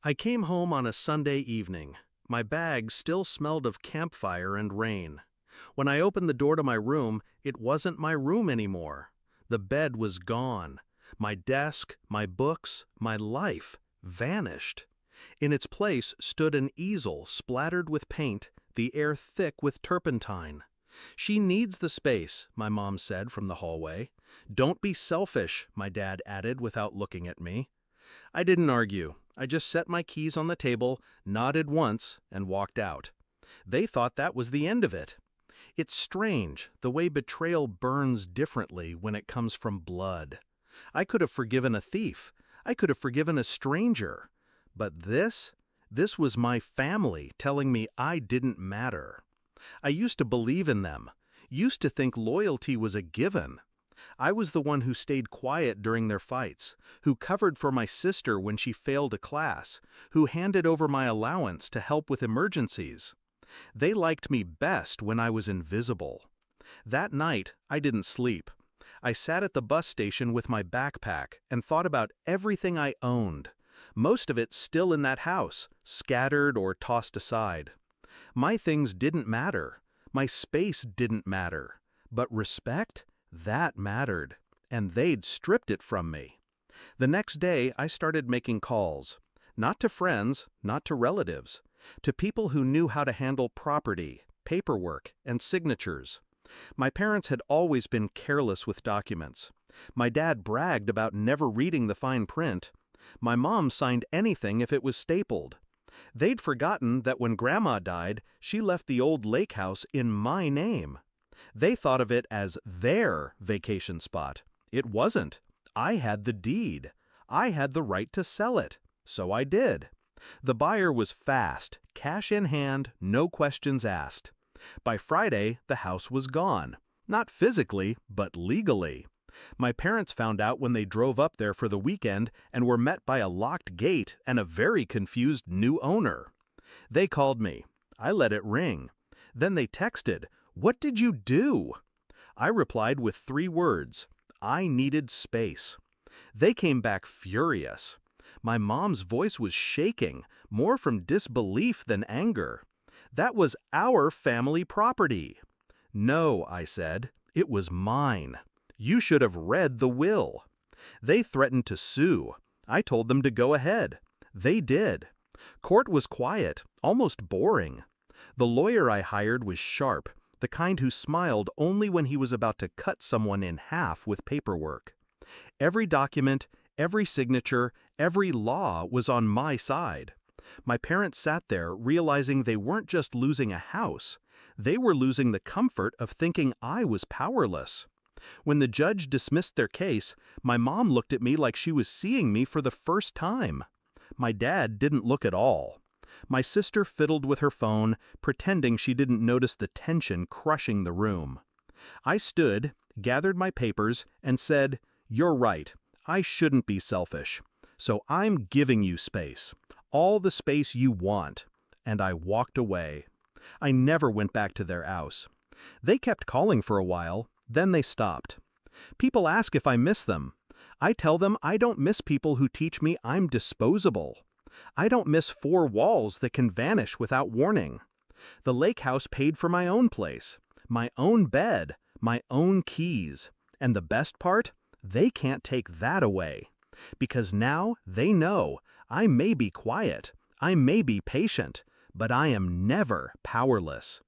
I came home on a Sunday evening. My bag still smelled of campfire and rain. When I opened the door to my room, it wasn't my room anymore. The bed was gone. My desk, my books, my life vanished. In its place stood an easel splattered with paint, the air thick with turpentine. "She needs the space," my mom said from the hallway. "Don't be selfish," my dad added without looking at me. I didn't argue. I just set my keys on the table, nodded once, and walked out. They thought that was the end of it. It's strange, the way betrayal burns differently when it comes from blood. I could have forgiven a thief. I could have forgiven a stranger. But this was my family telling me I didn't matter. I used to believe in them, used to think loyalty was a given. I was the one who stayed quiet during their fights, who covered for my sister when she failed a class, who handed over my allowance to help with emergencies. They liked me best when I was invisible. That night, I didn't sleep. I sat at the bus station with my backpack and thought about everything I owned. Most of it still in that house, scattered or tossed aside. My things didn't matter. My space didn't matter. But respect? That mattered. And they'd stripped it from me. The next day, I started making calls. Not to friends, not to relatives. To people who knew how to handle property, paperwork, and signatures. My parents had always been careless with documents. My dad bragged about never reading the fine print. My mom signed anything if it was stapled. They'd forgotten that when Grandma died, she left the old lake house in my name. They thought of it as their vacation spot. It wasn't. I had the deed. I had the right to sell it. So I did. The buyer was fast, cash in hand, no questions asked. By Friday, the house was gone. Not physically, but legally. My parents found out when they drove up there for the weekend and were met by a locked gate and a very confused new owner. They called me. I let it ring. Then they texted, "What did you do?" I replied with 3 words. I needed space. They came back furious. My mom's voice was shaking, more from disbelief than anger. That was our family property. "No," I said, "it was mine. You should have read the will." They threatened to sue. I told them to go ahead. They did. Court was quiet, almost boring. The lawyer I hired was sharp, the kind who smiled only when he was about to cut someone in half with paperwork. Every document, every signature, every law was on my side. My parents sat there realizing they weren't just losing a house. They were losing the comfort of thinking I was powerless. When the judge dismissed their case, my mom looked at me like she was seeing me for the first time. My dad didn't look at all. My sister fiddled with her phone, pretending she didn't notice the tension crushing the room. I stood, gathered my papers, and said, "You're right. I shouldn't be selfish. So I'm giving you space. All the space you want." And I walked away. I never went back to their house. They kept calling for a while, then they stopped. People ask if I miss them. I tell them I don't miss people who teach me I'm disposable. I don't miss 4 walls that can vanish without warning. The lake house paid for my own place, my own bed, my own keys. And the best part? They can't take that away. Because now they know I may be quiet, I may be patient, but I am never powerless.